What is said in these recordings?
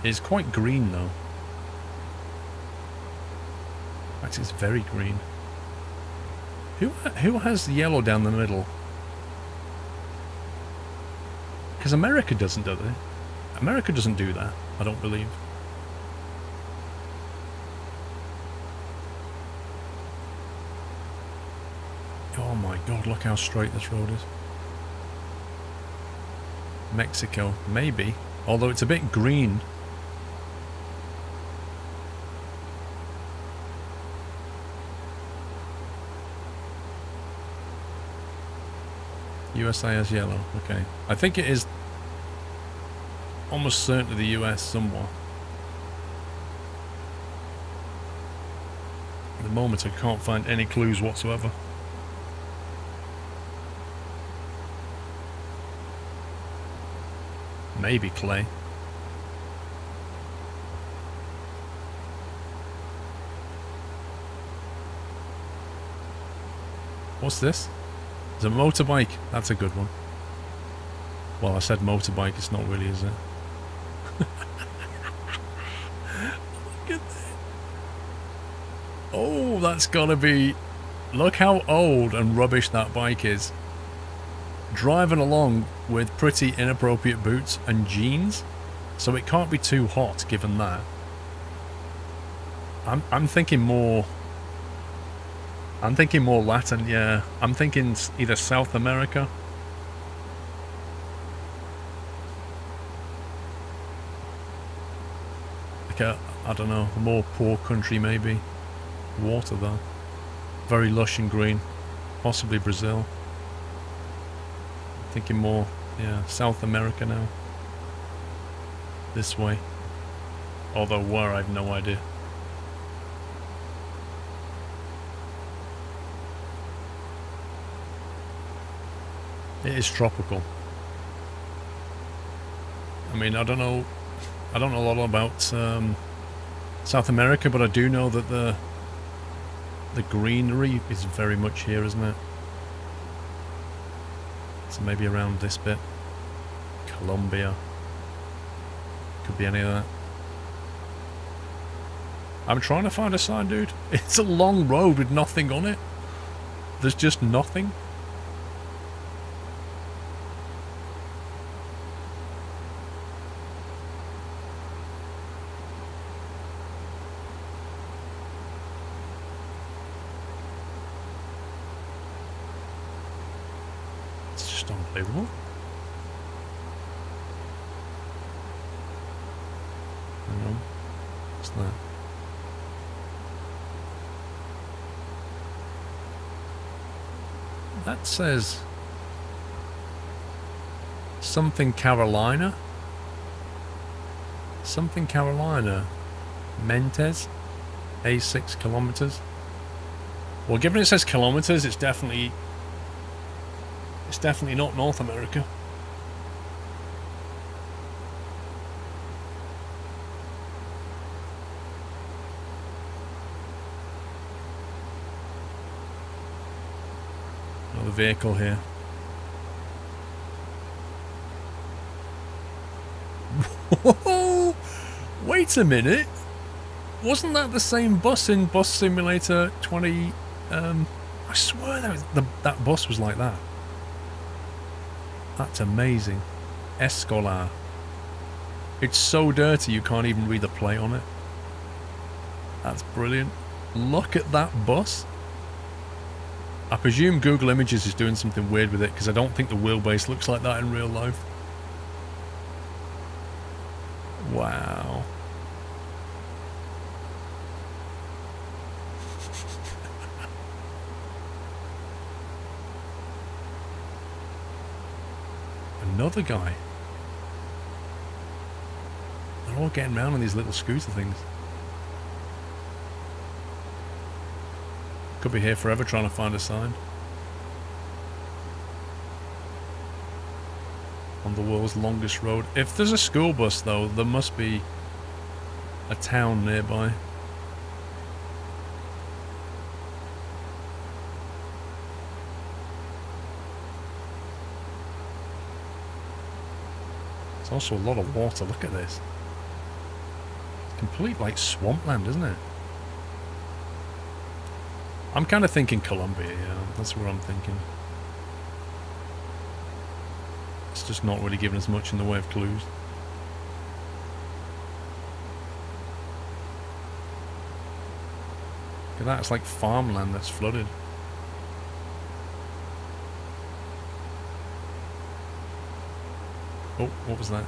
It's quite green though. Actually, it's very green. Who has yellow down the middle? Because America doesn't, do they? America doesn't do that, I don't believe. Oh my god, look how straight this road is. Mexico, maybe. Although it's a bit green. USIS yellow, okay. I think it is almost certainly the US somewhat. At the moment I can't find any clues whatsoever. Maybe clay. What's this? It's a motorbike. That's a good one. Well, I said motorbike. It's not really, is it? Look at that. Oh, that's gotta be... Look how old and rubbish that bike is. Driving along with pretty inappropriate boots and jeans. So it can't be too hot, given that. I'm thinking more... I'm thinking more Latin, yeah. I'm thinking either South America. Like a, I don't know, a more poor country maybe. Water though. Very lush and green. Possibly Brazil. Thinking more, yeah, South America now. This way. Although where, I have no idea. It is tropical. I mean, I don't know a lot about South America, but I do know that the greenery is very much here, isn't it? So maybe around this bit. Colombia. Could be any of that. I'm trying to find a sign, dude. It's a long road with nothing on it. There's just nothing. Unbelievable. Hang on. What's that? That says something Carolina. Something Carolina. Mentes. A6 kilometers. Well, given it says kilometers, it's definitely not North America. Another vehicle here. Whoa! Wait a minute! Wasn't that the same bus in Bus Simulator 20? I swear that bus was like that. That's amazing. Escolar. It's so dirty you can't even read the plate on it. That's brilliant. Look at that bus. I presume Google Images is doing something weird with it because I don't think the wheelbase looks like that in real life. Wow. Another guy. They're all getting around on these little scooter things. Could be here forever trying to find a sign. On the world's longest road. If there's a school bus though, there must be a town nearby. There's also a lot of water. Look at this. Complete, like, swampland, isn't it? I'm kind of thinking Colombia, yeah. That's what I'm thinking. It's just not really giving us much in the way of clues. Look at that, it's like farmland that's flooded. Oh, what was that?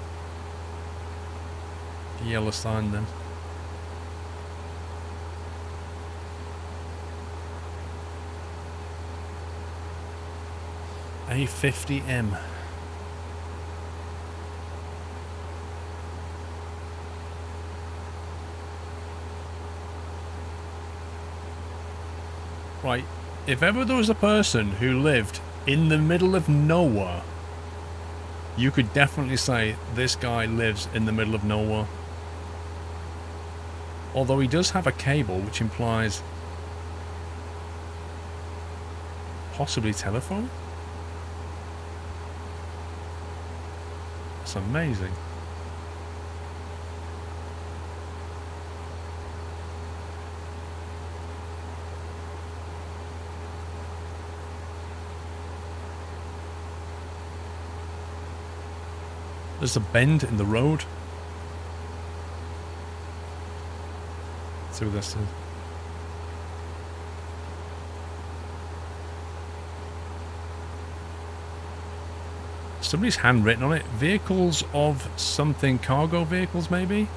Yellow sign then. A50M. Right, if ever there was a person who lived in the middle of nowhere, you could definitely say this guy lives in the middle of nowhere. Although he does have a cable, which implies possibly telephone. That's amazing. There's a bend in the road. Let's see what this is. Somebody's handwritten on it. Vehicles of something, cargo vehicles maybe?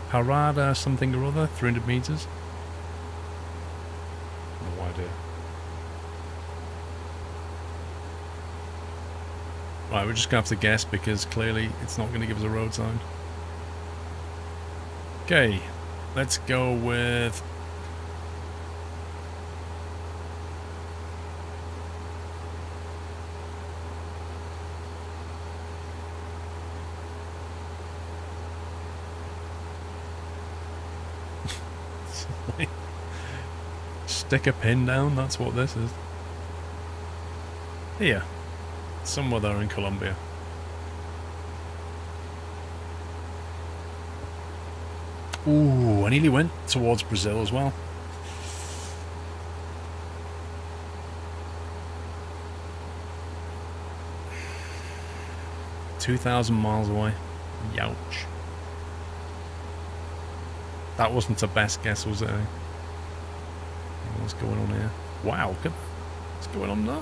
Parada something or other, 300 meters. No idea. Right, we're just going to have to guess because clearly it's not going to give us a road sign. Okay, let's go with... Stick a pin down, that's what this is. Here. Somewhere there in Colombia. Ooh, I nearly went towards Brazil as well. $2,000 miles away. Youch. That wasn't the best guess, was it? What's going on here? Wow, look at that. What's going on there?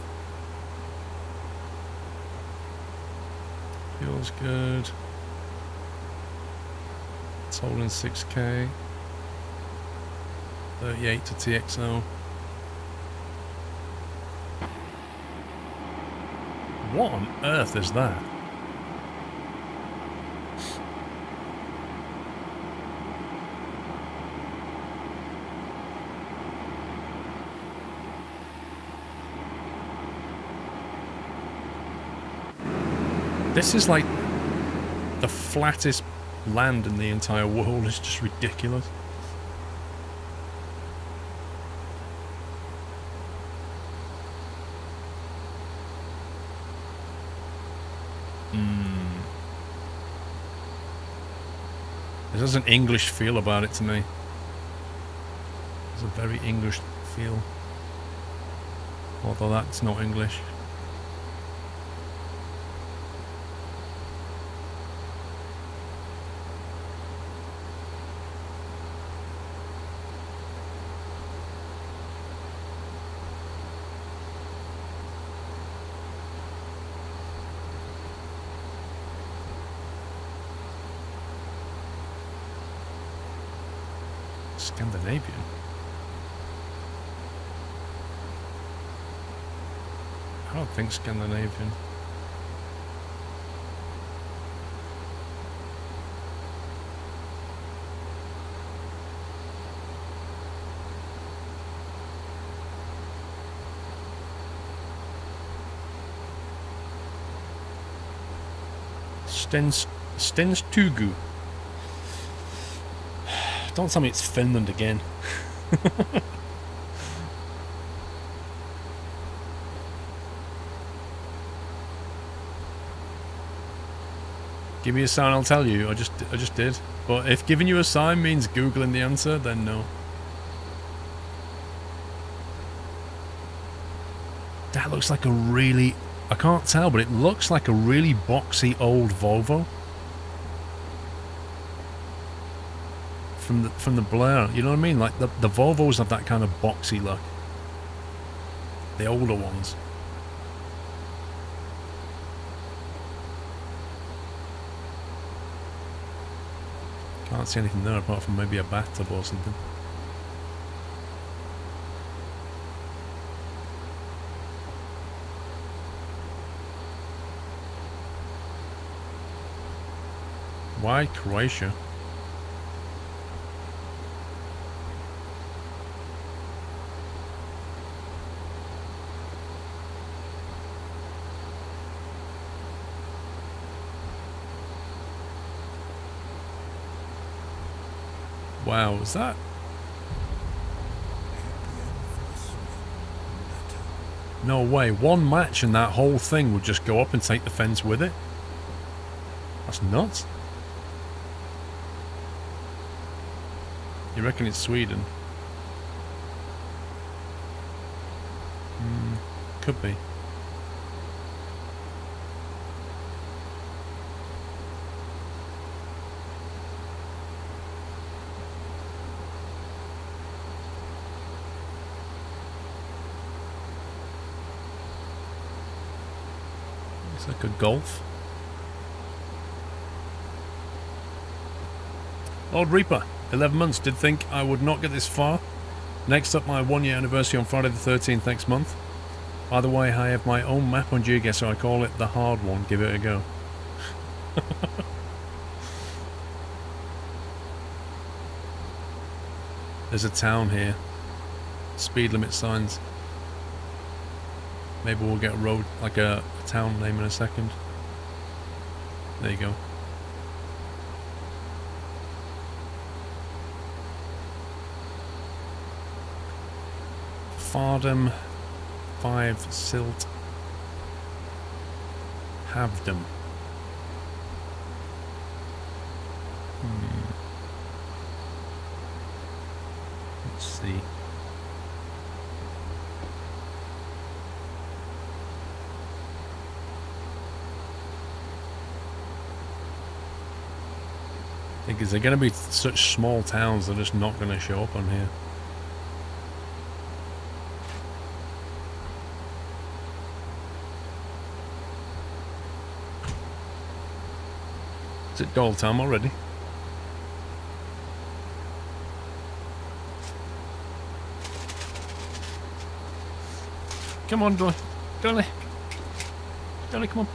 Feels good. It's holding 6K. 38 to TXO. What on earth is that? This is like the flattest land in the entire world. It's just ridiculous. This has an English feel about it to me. There's a very English feel. Although that's not English. Scandinavian. I don't think Scandinavian. Stenstugu. Don't tell me it's Finland again. Give me a sign, I'll tell you. I just did. But if giving you a sign means Googling the answer, then no. That looks like a really... I can't tell, but it looks like a really boxy old Volvo. From the blur, you know what I mean? Like the Volvos have that kind of boxy look. The older ones. Can't see anything there apart from maybe a bathtub or something. Why Croatia? Wow, is that? No way. One match and that whole thing would just go up and take the fence with it? That's nuts. You reckon it's Sweden? Could be. It's like a Golf. Lord Reaper, 11 months. Did think I would not get this far. Next up, my 1 year anniversary on Friday the 13th next month. By the way, I have my own map on GeoGuessr, so I call it the hard one. Give it a go. There's a town here. Speed limit signs. Maybe we'll get a road, like a town name in a second. There you go. Fardham, 5 Silt, Havdom. Let's see. Is there going to be such small towns that are just not going to show up on here? Is it Doll time already? Come on, Dolly. Dolly. Dolly, come on.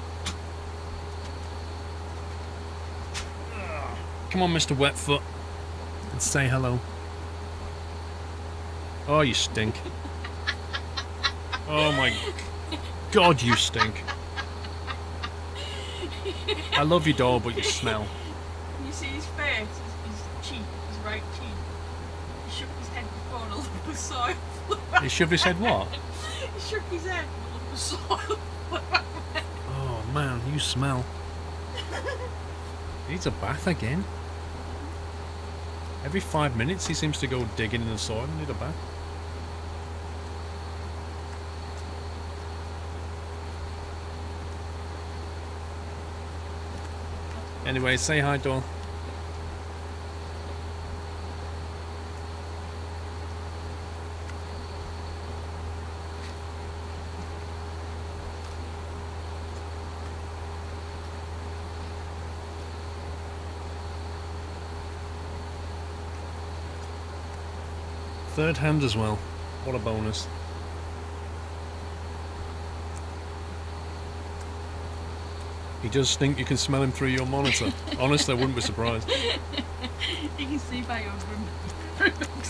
Come on, Mr. Wetfoot. And say hello. Oh, you stink. Oh my God, you stink. I love you, doll, but you smell. You see his face, his cheek, his right cheek. He shook his head before and a lump of soil. He shoved his head what? He shook his head and a lump of soil. Oh man, you smell. He needs a bath again. Every 5 minutes he seems to go digging in the soil and need a bath. Anyway, say hi, doll. Third hand as well. What a bonus. He does stink. You can smell him through your monitor. Honestly, I wouldn't be surprised. You can see by your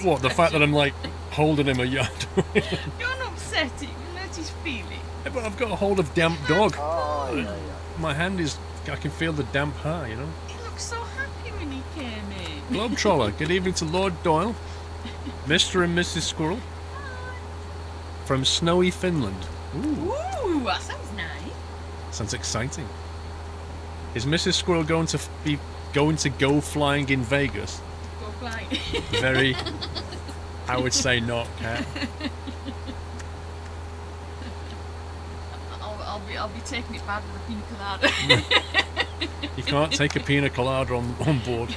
What, the fact that I'm like holding him a yard away? Don't upset him, let his feel it. Yeah, but I've got a hold of damp dog. Oh, yeah, yeah. My hand is, I can feel the damp hair, you know. He looked so happy when he came in. Globetroller, good evening to Lord Doyle, Mr. and Mrs. Squirrel, from snowy Finland. Ooh, Ooh, that sounds nice. sounds exciting. Is Mrs. Squirrel going to go flying in Vegas? Go flying. Very. I would say not, Cat. I'll be taking it bad with a pina colada. You can't take a pina colada on board.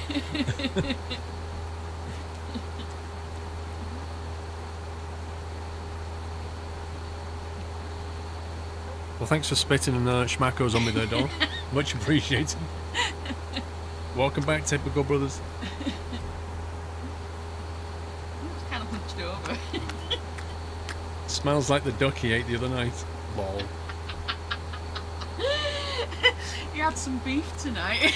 Well, thanks for spitting and schmackos on me there, Don. Much appreciated. Welcome back, Typical Brothers. It's kind of hunched over. Smells like the duck he ate the other night. Lol. You had some beef tonight.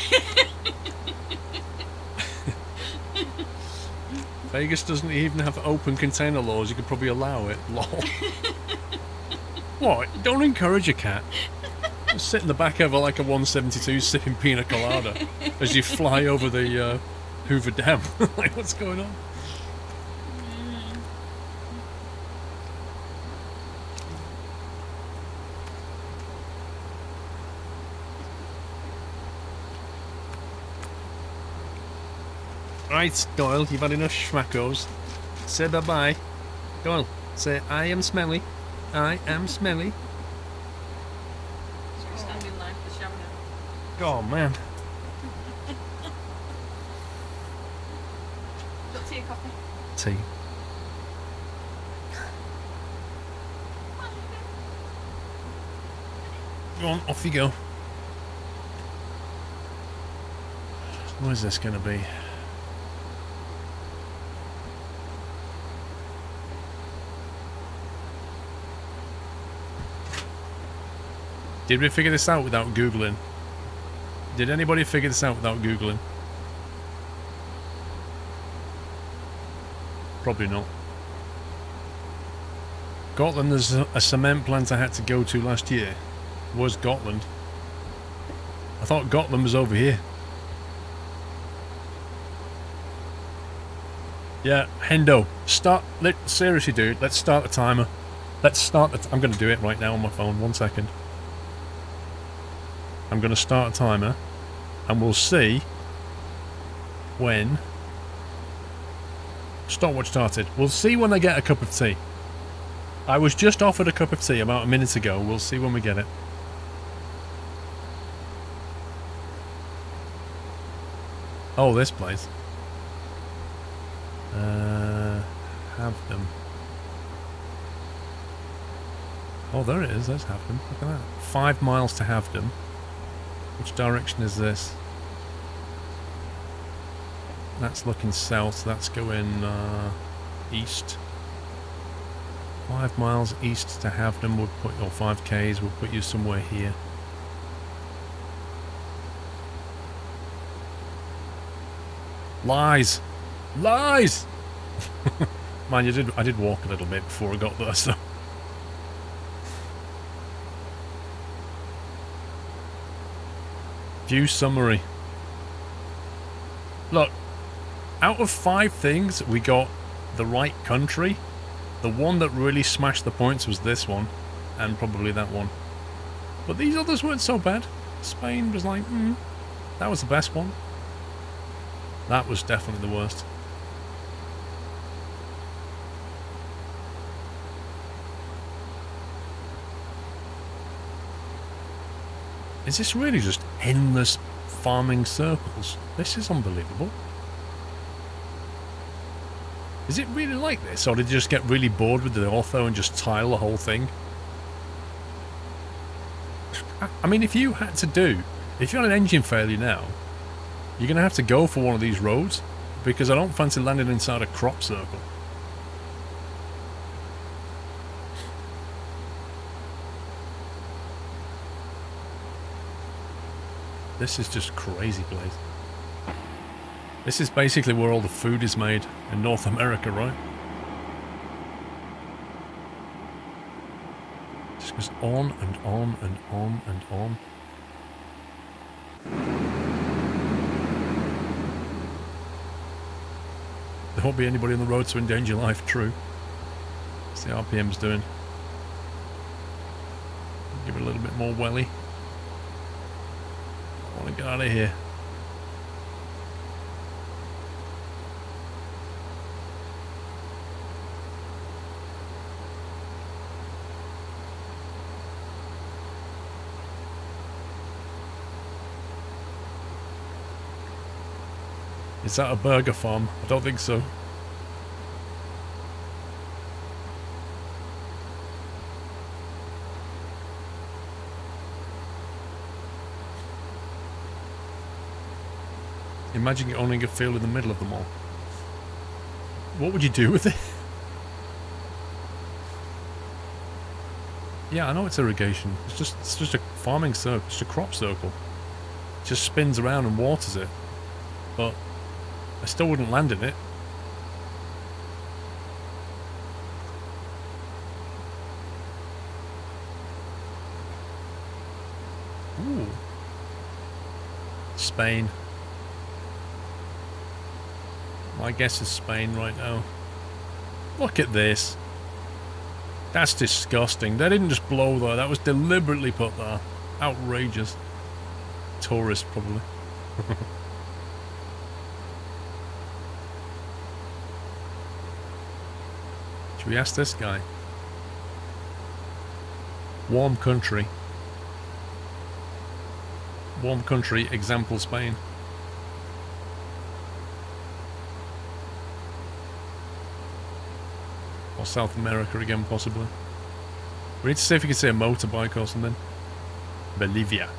Vegas doesn't even have open container laws. You could probably allow it. Lol. What? Don't encourage a cat. Just sit in the back of like a 172 sipping pina colada as you fly over the Hoover Dam. Like, what's going on? Right, Doyle, you've had enough schmackos. Say bye-bye. Doyle, say, I am smelly. I am smelly. Should we stand in line for the shower now? Oh, man. Got tea or coffee? Tea. Go on, off you go. Where's this going to be? Did we figure this out without Googling? Did anybody figure this out without Googling? Probably not. Gotland, there's a cement plant I had to go to last year. Was Gotland? I thought Gotland was over here. Yeah, Hendo, seriously, dude, let's start the timer. I'm going to do it right now on my phone. 1 second. I'm going to start a timer, and we'll see when stopwatch started. We'll see when I get a cup of tea. I was just offered a cup of tea about a minute ago. We'll see when we get it. Oh, this place. Have them. Oh, there it is. There's Havdom. Look at that. 5 miles to Havdom. Which direction is this? That's looking south. That's going east. 5 miles east to Havdom would put, or 5 k's would put you somewhere here. Lies! Lies! Man, I did walk a little bit before I got there, so. View summary. Look, out of 5 things, we got the right country. The one that really smashed the points was this one, and probably that one. But these others weren't so bad. Spain was like, that was the best one. That was definitely the worst. Is this really just endless farming circles? This is unbelievable. Is it really like this, or did you just get really bored with the ortho and just tile the whole thing? I mean, if you had an engine failure now, you're going to have to go for one of these roads, because I don't fancy landing inside a crop circle. This is just crazy place. This is basically where all the food is made in North America, right? Just goes on and on and on and on. There won't be anybody on the road to endanger life, true. What's the RPM's doing? Give it a little bit more welly. I want to get out of here. Is that a burger farm? I don't think so. Imagine you owning a field in the middle of the mall. What would you do with it? Yeah, I know it's irrigation. It's just a farming circle. It's just a crop circle. It just spins around and waters it. But I still wouldn't land in it. Ooh. Spain. My guess is Spain right now. Look at this. That's disgusting. They didn't just blow there. That was deliberately put there. Outrageous. Tourist, probably. Should we ask this guy? Warm country. Warm country, example Spain. Or South America again, possibly. We need to see if we can see a motorbike or something. Bolivia.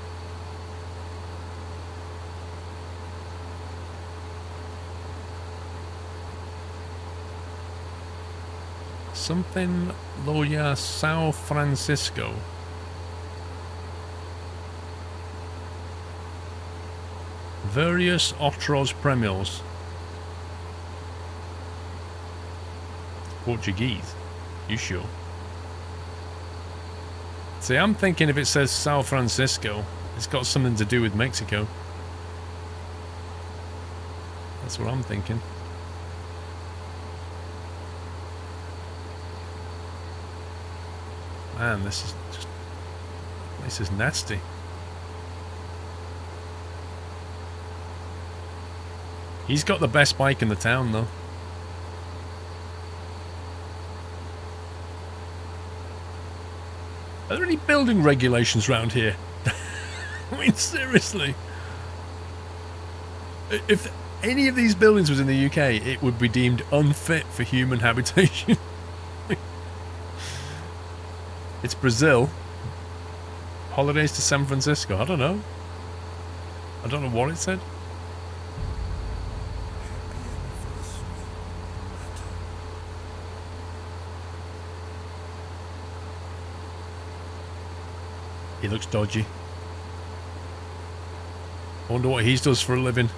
Something Loya Sao Francisco. Various otros premios. Portuguese. You sure? See, I'm thinking if it says Sao Francisco, it's got something to do with Mexico. That's what I'm thinking. Man, this is nasty. He's got the best bike in the town, though. Are there any building regulations around here? I mean, seriously. If any of these buildings was in the UK, it would be deemed unfit for human habitation. It's Brazil. Holidays to San Francisco. I don't know. I don't know what it said. He looks dodgy. I wonder what he does for a living.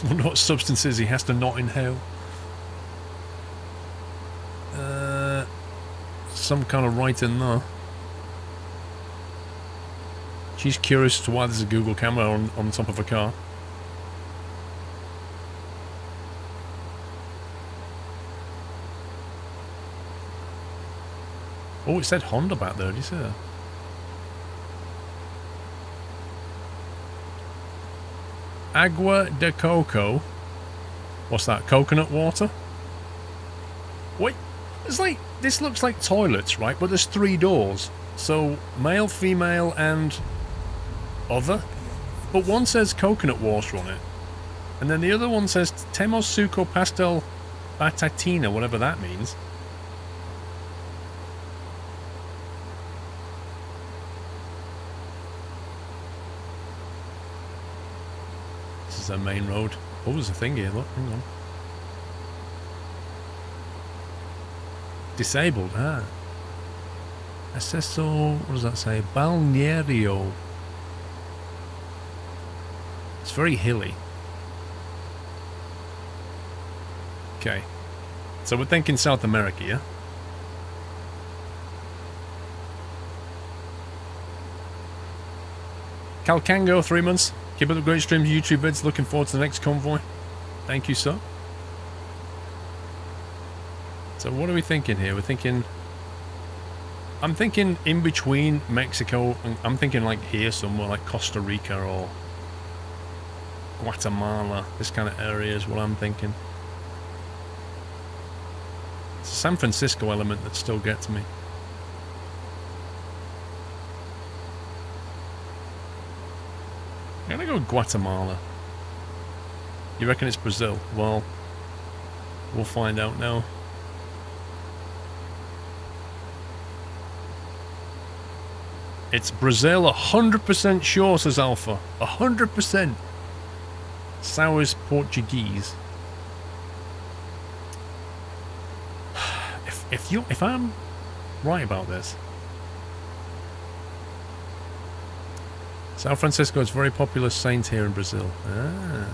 I wonder what substances he has to not inhale. Some kind of writing there. She's curious as to why there's a Google camera on top of a car. Oh, it said Honda back there. Did you see that? Agua de coco. What's that? Coconut water? Wait, it's like, this looks like toilets, right? But there's 3 doors. So, male, female, and other. But one says coconut water on it. And then the other one says Temos Suco Pastel Batatina, whatever that means. This is their main road. Oh, there's a thing here, look, hang on. Disabled, ah. Acceso, what does that say? Balneario. It's very hilly. Okay. So we're thinking South America, yeah? Calcango, 3 months. Keep up the great streams, YouTube vids. Looking forward to the next convoy. Thank you, sir. So what are we thinking here? We're thinking I'm thinking in between Mexico and I'm thinking like here somewhere like Costa Rica or Guatemala. This kind of area is what I'm thinking. It's a San Francisco element that still gets me. I'm gonna go Guatemala. You reckon it's Brazil? Well, we'll find out now. It's Brazil, 100% sure, says Alpha. 100%. Sour's Portuguese. If I'm right about this, San Francisco is a very popular saint here in Brazil. Ah.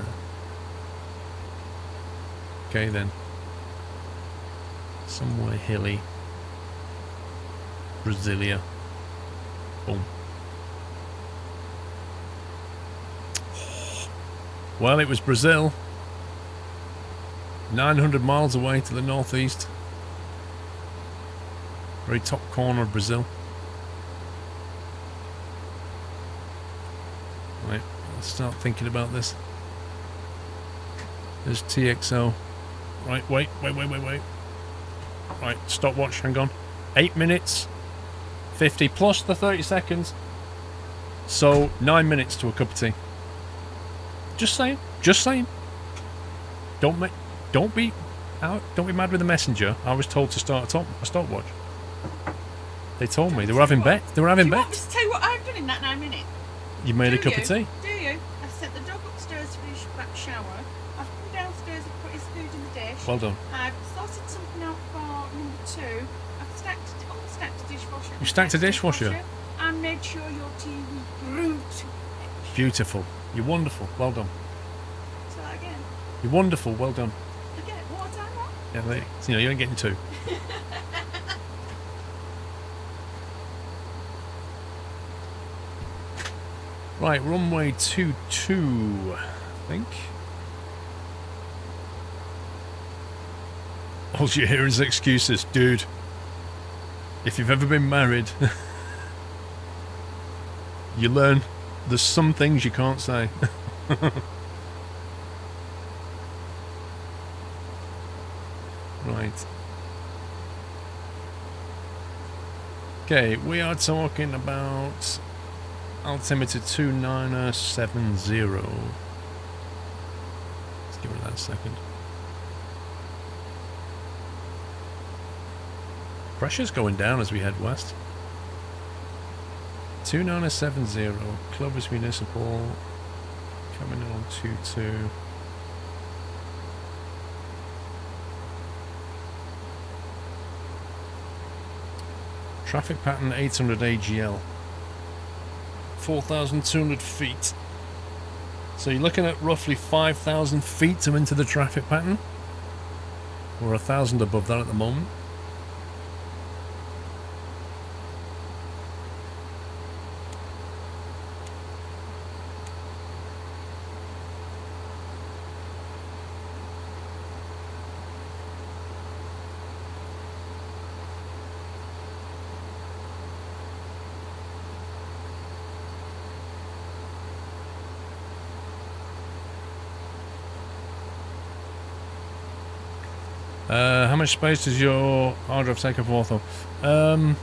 Okay then. Somewhere hilly. Brasilia. Boom. Well, it was Brazil. 900 miles away to the northeast. Very top corner of Brazil. Right, let's start thinking about this. There's TXO. Right, wait. Right, stopwatch, hang on. 8 minutes. 50 plus the 30 seconds. So 9 minutes to a cup of tea. Just saying. Don't be mad with the messenger. I was told to start a stopwatch. They told me they were having bet. They were having bet. Do you want me to tell you what I've done in that 9 minutes? You made a cup of tea. Do you? I've sent the dog upstairs for his back shower. I've come downstairs and put his food in the dish. Well done. I've sorted something out for number 2. I've stacked a dishwasher. You stacked a dishwasher? And made sure your tea was brewed. Beautiful. You're wonderful. Well done. So again. You're wonderful. Well done. Again, what time on? Yeah, you know, you ain't getting 2. Right, runway 22, I think. All you hear is excuses, dude. If you've ever been married, you learn there's some things you can't say. Right. Okay, we are talking about altimeter 2970. Let's give it that a second. Pressure's going down as we head west. 2970, Clovis Municipal, coming in on 22. Traffic pattern 800 AGL. 4,200 feet. So you're looking at roughly 5,000 feet to enter the traffic pattern. We're 1,000 above that at the moment. How much space does your hard drive take up for ortho? I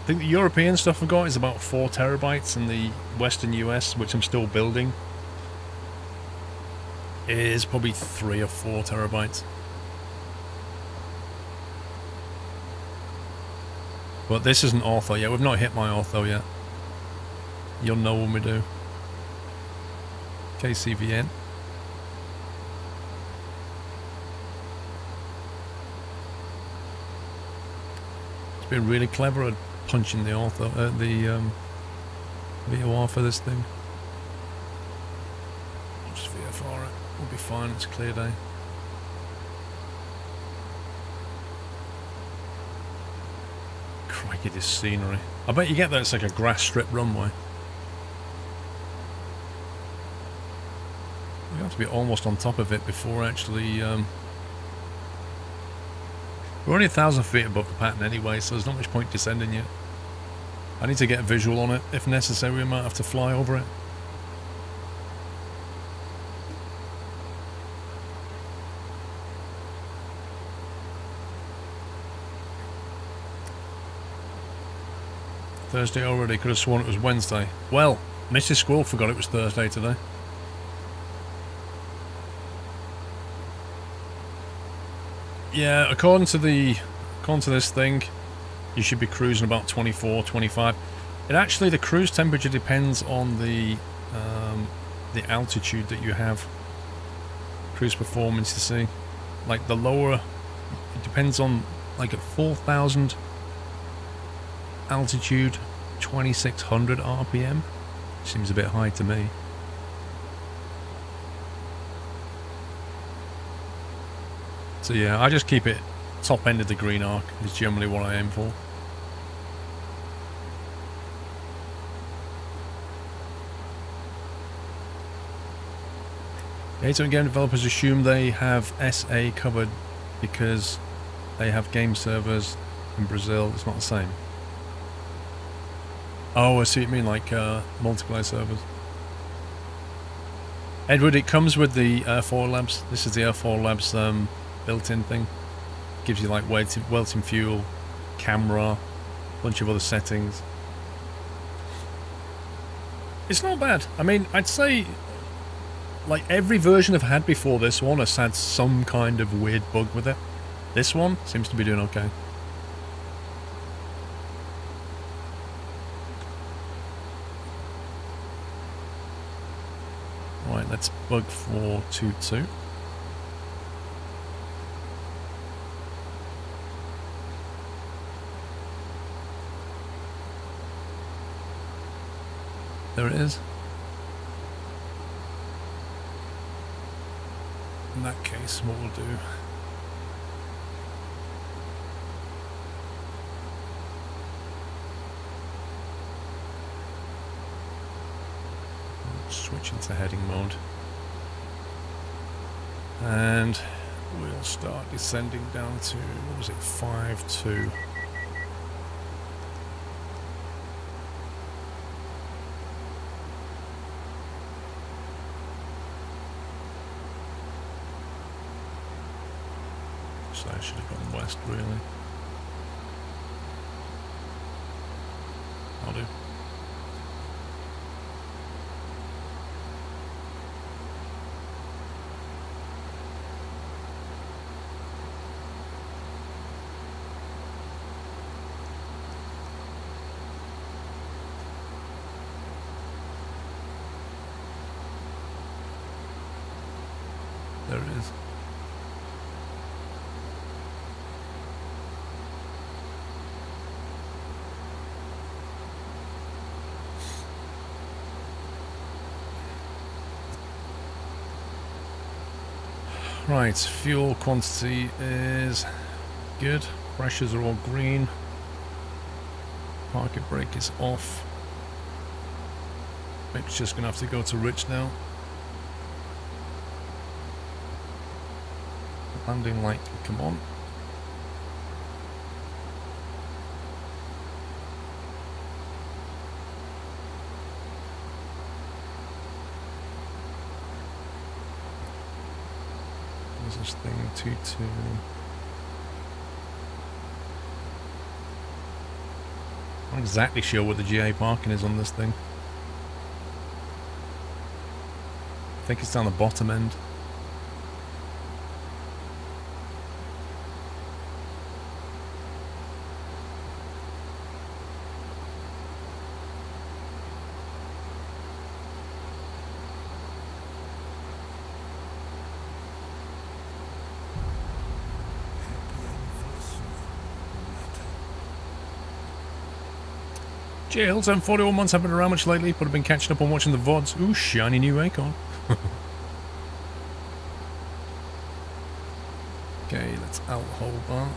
think the European stuff I've got is about 4 terabytes, and the Western US, which I'm still building, is probably 3 or 4 terabytes. But this isn't ortho yet. We've not hit my ortho yet. You'll know when we do. KCVN. Been really clever at punching the ortho, VOR for this thing. Just VFR it. We'll be fine. It's a clear day. Crikey, this scenery. I bet you get that it's like a grass strip runway. You have to be almost on top of it before actually We're only 1,000 feet above the pattern anyway, so there's not much point descending yet. I need to get a visual on it. If necessary, we might have to fly over it. Thursday already. Could have sworn it was Wednesday. Well, Mrs. Squirrel forgot it was Thursday today. Yeah, according to this thing, you should be cruising about 24, 25. It actually, the cruise temperature depends on the altitude that you have. Cruise performance, you see. Like the lower, it depends on, like at 4,000 altitude, 2,600 RPM. Seems a bit high to me. So yeah, I just keep it top end of the green arc is generally what I aim for. A2 game developers assume they have SA covered because they have game servers in Brazil. It's not the same. Oh, I see what you mean, like multiplayer servers. Edward, it comes with the Airfoil Labs. This is the Airfoil Labs built-in thing. Gives you like welting fuel, camera, a bunch of other settings. It's not bad. I mean, I'd say like every version I've had before this one has had some kind of weird bug with it. This one seems to be doing okay. Right, let's bug 422. There it is. In that case, what we'll do... switch into heading mode. And we'll start descending down to, what was it, 5-2. So I should have gone west, really. I'll do. There it is. Right, fuel quantity is good. Pressures are all green. Market brake is off. It's just going to have to go to rich now. Landing light, come on. What's this thing? 2-2. I'm not exactly sure what the GA parking is on this thing. I think it's down the bottom end. Jails, I'm 41 months, haven't been around much lately, but I've been catching up on watching the VODs. Ooh, shiny new Acorn. Okay, let's out hold that.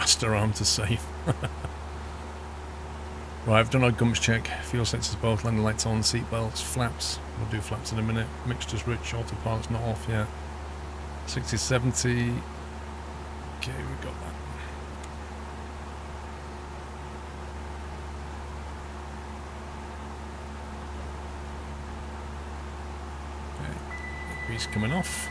Master arm to save. Right, I've done our gumps check. Fuel sensors both, landing lights on, seat belts, flaps. We'll do flaps in a minute. Mixture's rich, autopilot's not off yet. 60, 70. Okay, we got that. Okay, grease coming off.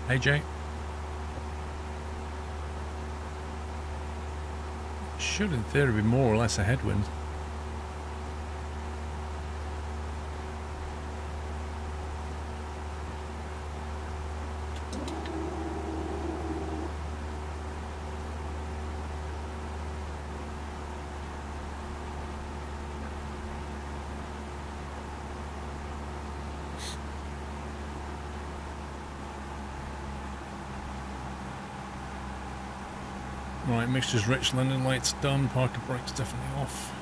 Hey Jay. Should in theory be more or less a headwind. Right, mixture's rich, landing lights done, parking brakes definitely off.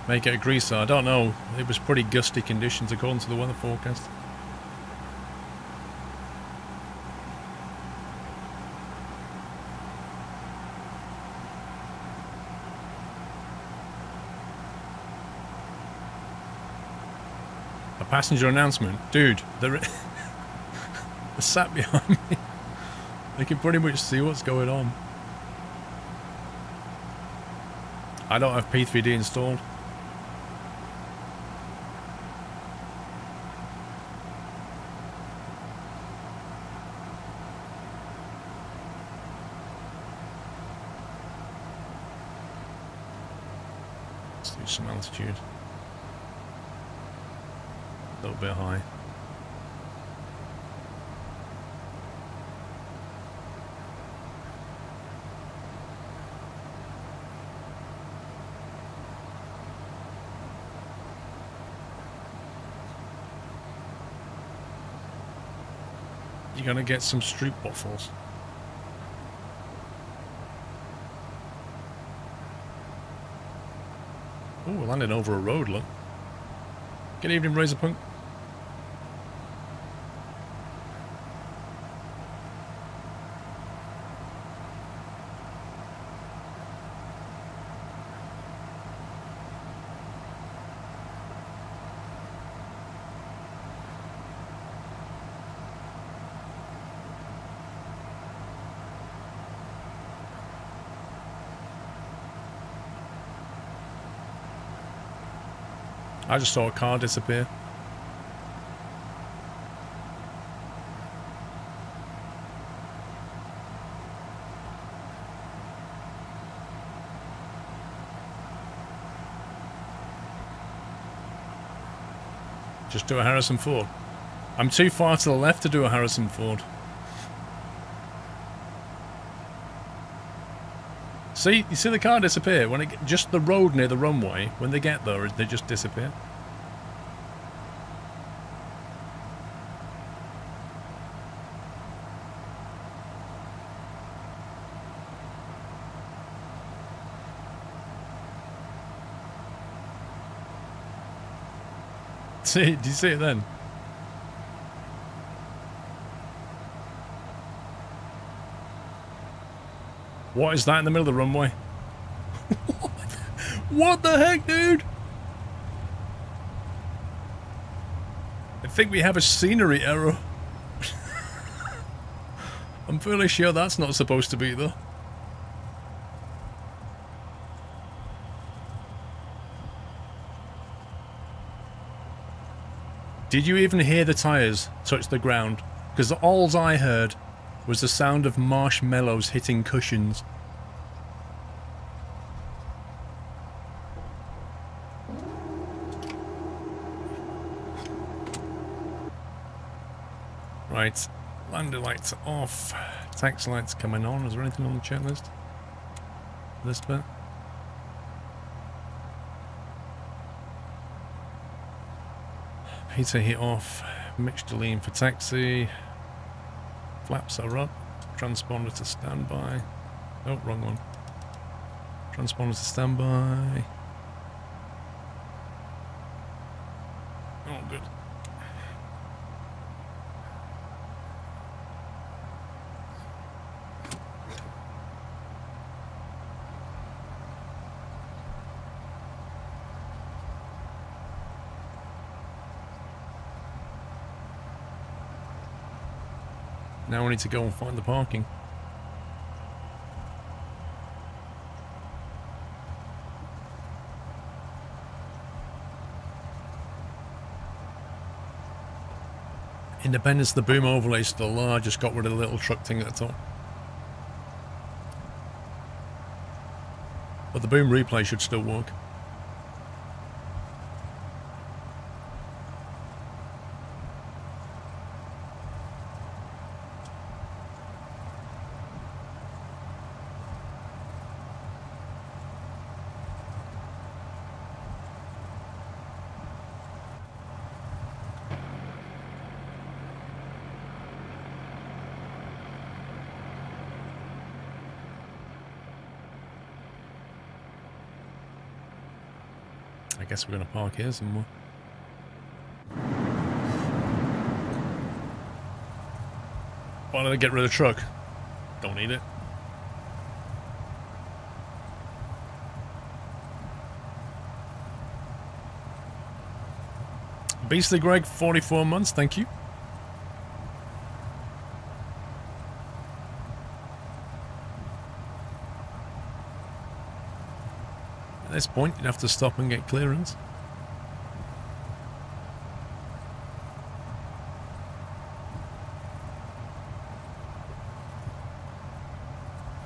May get a greaser, I don't know. It was pretty gusty conditions according to the weather forecast. Passenger announcement. Dude, they're sat behind me. They can pretty much see what's going on. I don't have P3D installed. Let's do some altitude. A little bit high. You're gonna get some street waffles. Oh, we're landing over a road, look. Good evening, Razorpunk. I just saw a car disappear. Just do a Harrison Ford. I'm too far to the left to do a Harrison Ford. See, you see the car disappear when it just the road near the runway. When they get there, they just disappear. See, do you see it then? What is that in the middle of the runway? What the heck, dude? I think we have a scenery error. I'm fairly sure that's not supposed to be there. Did you even hear the tyres touch the ground? Because all I heard was the sound of marshmallows hitting cushions. Right, landing lights off. Taxi lights coming on. Is there anything on the checklist? This bit? Heater heat off. Mixture lean for taxi. Flaps are up. Transponder to standby. Oh, wrong one. Transponder to standby. Oh, good. Now we need to go and find the parking. Independence, the boom overlay is still large, just got rid of the little truck thing at the top. But the boom replay should still work. I guess we're going to park here somewhere. Why did I get rid of the truck? Don't need it. Beastly Greg, 44 months, thank you. At this point, you'd have to stop and get clearance.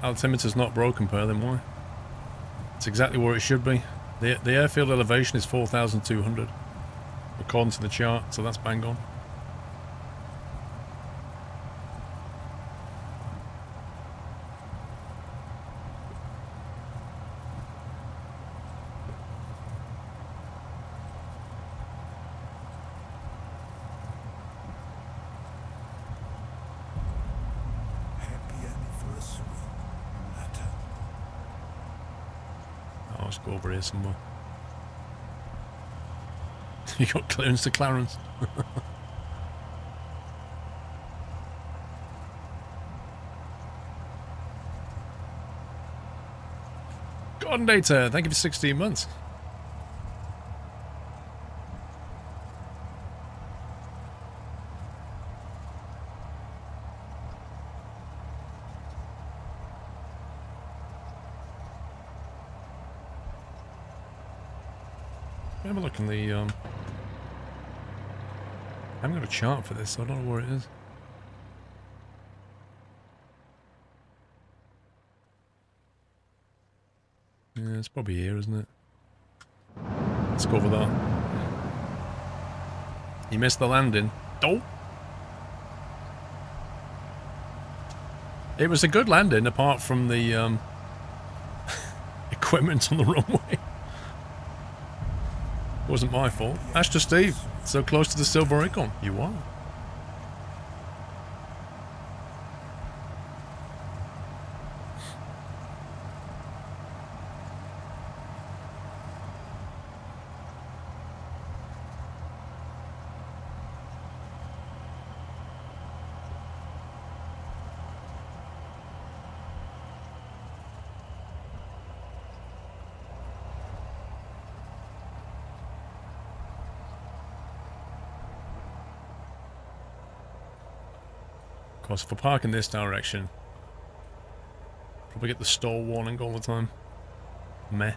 Altimeter's not broken, per then why? It's exactly where it should be. The airfield elevation is 4,200, according to the chart, so that's bang on. Go over here somewhere. You got clearance to Clarence. God Data, thank you for 16 months. Have a look in the, I haven't got a chart for this, so I don't know where it is. Yeah, it's probably here, isn't it? Let's go over there. You missed the landing. Oh! It was a good landing, apart from the, equipment on the runway. Wasn't my fault. Ashton Steve, so close to the silver icon. You are. Of course, if I park in this direction, probably get the stall warning all the time. Meh.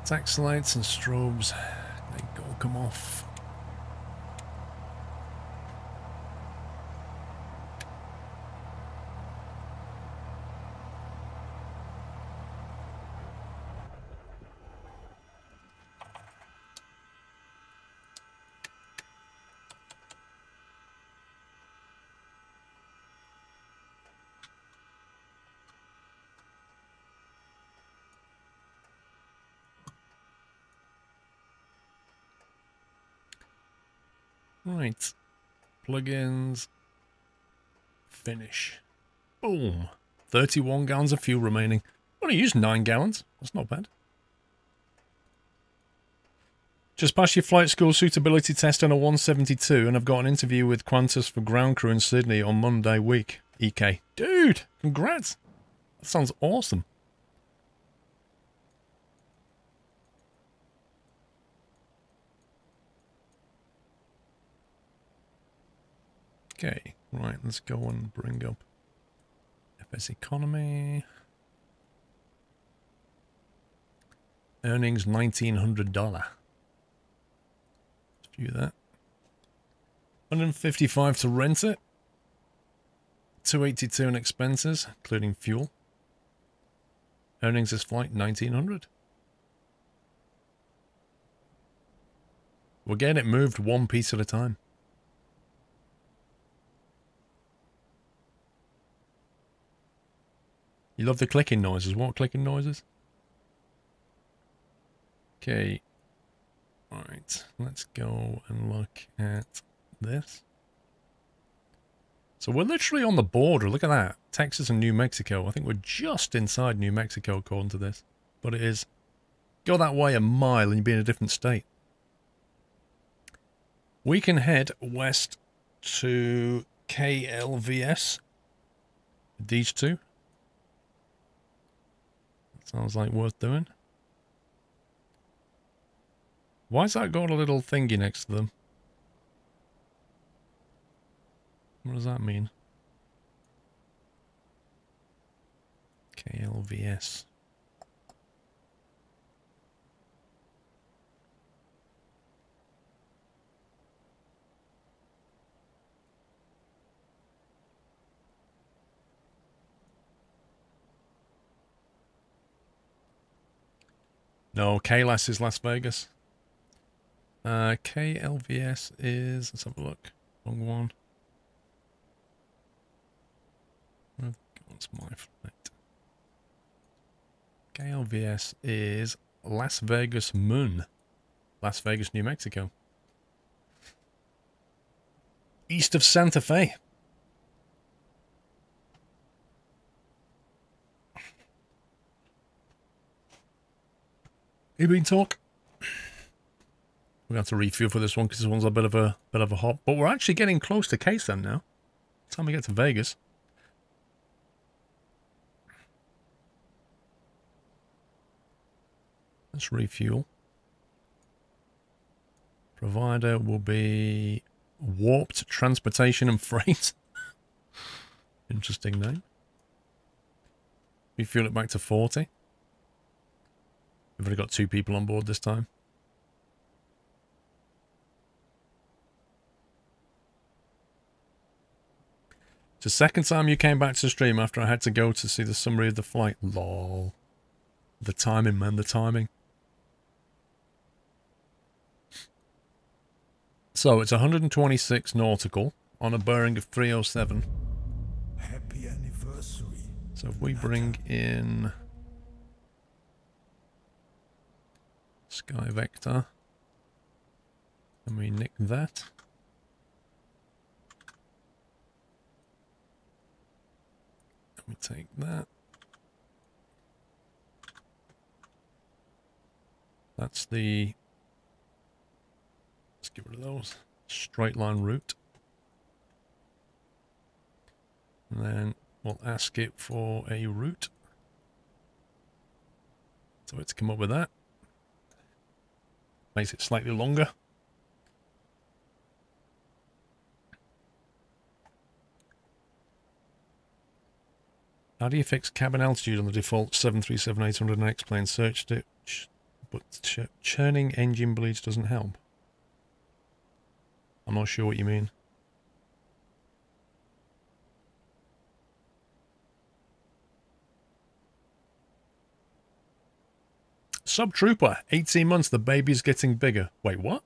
Tax lights and strobes, they all come off. Right. Plugins. Finish. Boom. 31 gallons of fuel remaining. Only used 9 gallons. That's not bad. Just passed your flight school suitability test on a 172, and I've got an interview with Qantas for ground crew in Sydney on Monday week. EK. Dude, congrats. That sounds awesome. Okay, right, let's go and bring up FS Economy. Earnings $1,900. Let's view that. 155 to rent it. 282 in expenses, including fuel. Earnings this flight, 1,900. We're getting it moved one piece at a time. You love the clicking noises. What clicking noises? Okay. Alright, let's go and look at this. So we're literally on the border. Look at that. Texas and New Mexico. I think we're just inside New Mexico according to this. But it is. Go that way a mile and you'll be in a different state. We can head west to KLVS. These two. Sounds like worth doing. Why's that got a little thingy next to them? What does that mean? KLVS. No, KLAS is Las Vegas. KLVS is, let's have a look. Wrong one. What's my flight? KLVS is Las Vegas Moon. Las Vegas, New Mexico. East of Santa Fe. You been talk? We're going to have to refuel for this one because this one's a bit of a hop. But we're actually getting close to KSAM now. Time we get to Vegas. Let's refuel. Provider will be Warped Transportation and Freight. Interesting name. Refuel it back to 40. We've only got 2 people on board this time. It's the second time you came back to the stream after I had to go to see the summary of the flight. Lol. The timing, man, the timing. So it's 126 nautical on a bearing of 307. Happy anniversary. So if we bring in Sky Vector and we nick that. And we take that. That's the, let's get rid of those, straight line route. And then we'll ask it for a route. So it's come up with that. Makes it slightly longer. How do you fix cabin altitude on the default 737-800 and X-plane? Searched it, but churning engine bleeds doesn't help. I'm not sure what you mean. Subtrooper, 18 months, the baby's getting bigger. Wait, what?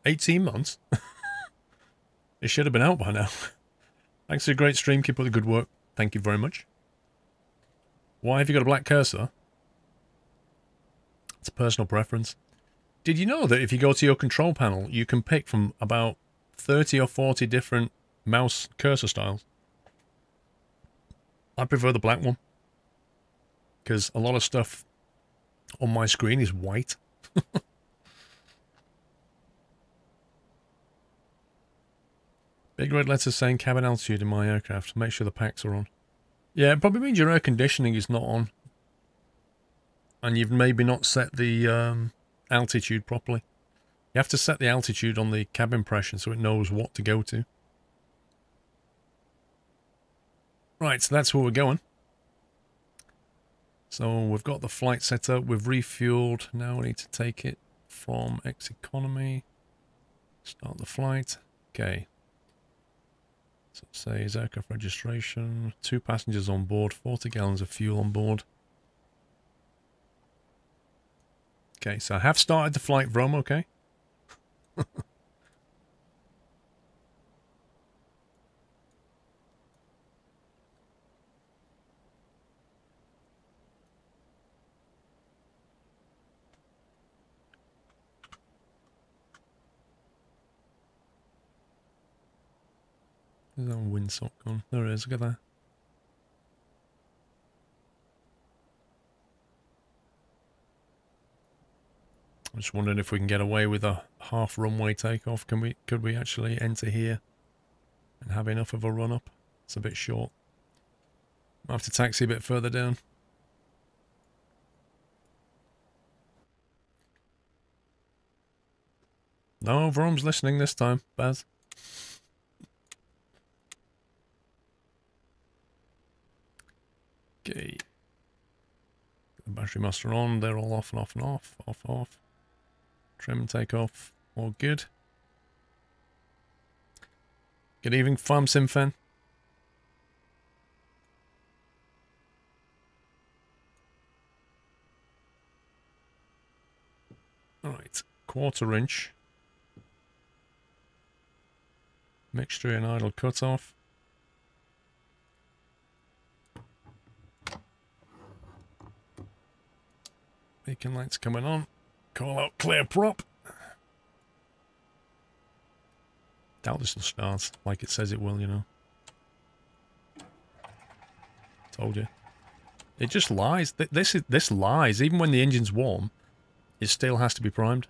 18 months? It should have been out by now. Thanks for a great stream, keep up the good work. Thank you very much. Why have you got a black cursor? It's a personal preference. Did you know that if you go to your control panel, you can pick from about 30 or 40 different mouse cursor styles. I prefer the black one, because a lot of stuff on my screen is white. Big red letters saying cabin altitude in my aircraft. Make sure the packs are on. Yeah, it probably means your air conditioning is not on. And you've maybe not set the altitude properly. You have to set the altitude on the cabin pressure so it knows what to go to. Right, so that's where we're going. So we've got the flight set up, we've refueled. Now we need to take it from X economy. Start the flight. Okay. So it says aircraft registration, 2 passengers on board, 40 gallons of fuel on board. Okay, so I have started the flight, Vroom, okay? There's that windsock gone. There it is, look at that. I'm just wondering if we can get away with a half runway takeoff. Could we actually enter here and have enough of a run up? It's a bit short. I'll have to taxi a bit further down. No, Vroom's listening this time, Baz. Okay. The battery master on, they're all off and off and off, off. Trim and take off, all good. Good evening, Farm Sim fan. Alright, 1/4 inch. Mixture and idle cutoff. Beacon lights coming on. Call out clear prop. Doubt this will start like it says it will, you know. Told you. It just lies. This lies. Even when the engine's warm, it still has to be primed.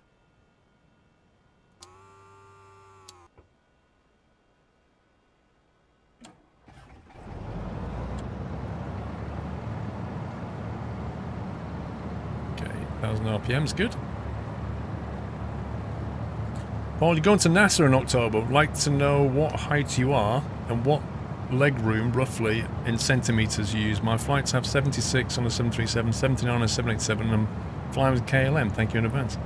Okay, 1,000 RPM's good. Paul, you're going to NASA in October. Would like to know what height you are and what leg room, roughly, in centimetres you use. My flights have 76 on a 737, 79 on a 787, and I'm flying with KLM. Thank you in advance.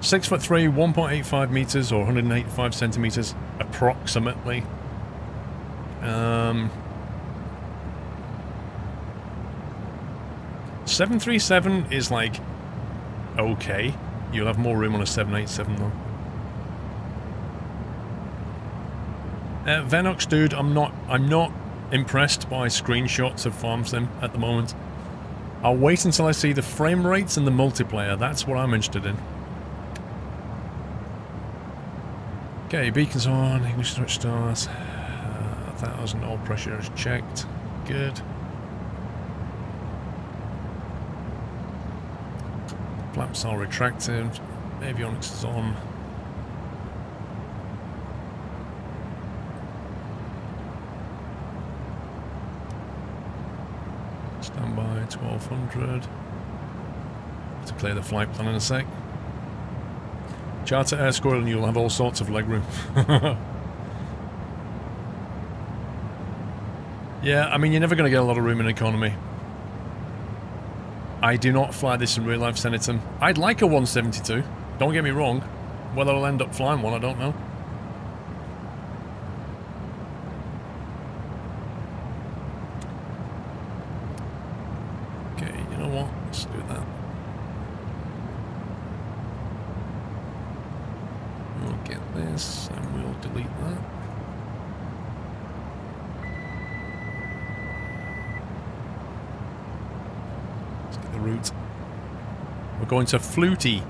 6'3", 1.85 metres or 185 centimetres, approximately. 737 is like okay. You'll have more room on a 787 though. Venox dude, I'm not impressed by screenshots of Farm Sim at the moment. I'll wait until I see the frame rates and the multiplayer. That's what I'm interested in. Okay, beacons on, ignition switch starts. 1,000 oil pressure is checked. Good. Flaps are retracted. Avionics is on. Standby 1200. To clear the flight plan in a sec. Charter Air Squirrel and you'll have all sorts of legroom. Yeah, I mean, you're never going to get a lot of room in economy. I do not fly this in real life, Senator. I'd like a 172. Don't get me wrong. Whether I'll end up flying one, I don't know. Okay, you know what? Let's do that. We'll get this and we'll delete that. Route. We're going to Flutie.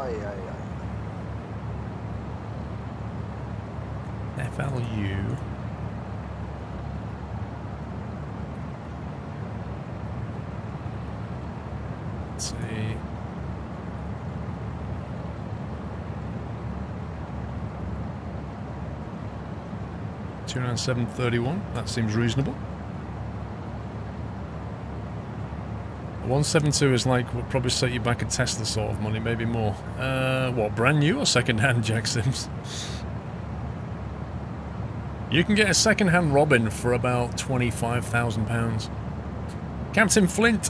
Aye, aye, aye. FLU. Let's see. $297.31. That seems reasonable. 172 is like, would probably set you back a Tesla sort of money, maybe more. What, brand new or second hand, Jack Sims? You can get a second hand Robin for about £25,000. Captain Flint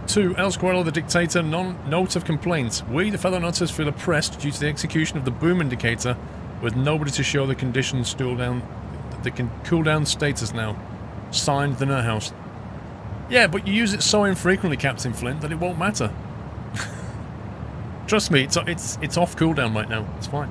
to El Squirrel the Dictator, note of complaint. We, the fellow nutters, feel oppressed due to the execution of the boom indicator with nobody to show the conditions cool down status now. Signed, the Nut House. Yeah, but you use it so infrequently, Captain Flint, that it won't matter. Trust me, it's off cooldown right now. It's fine.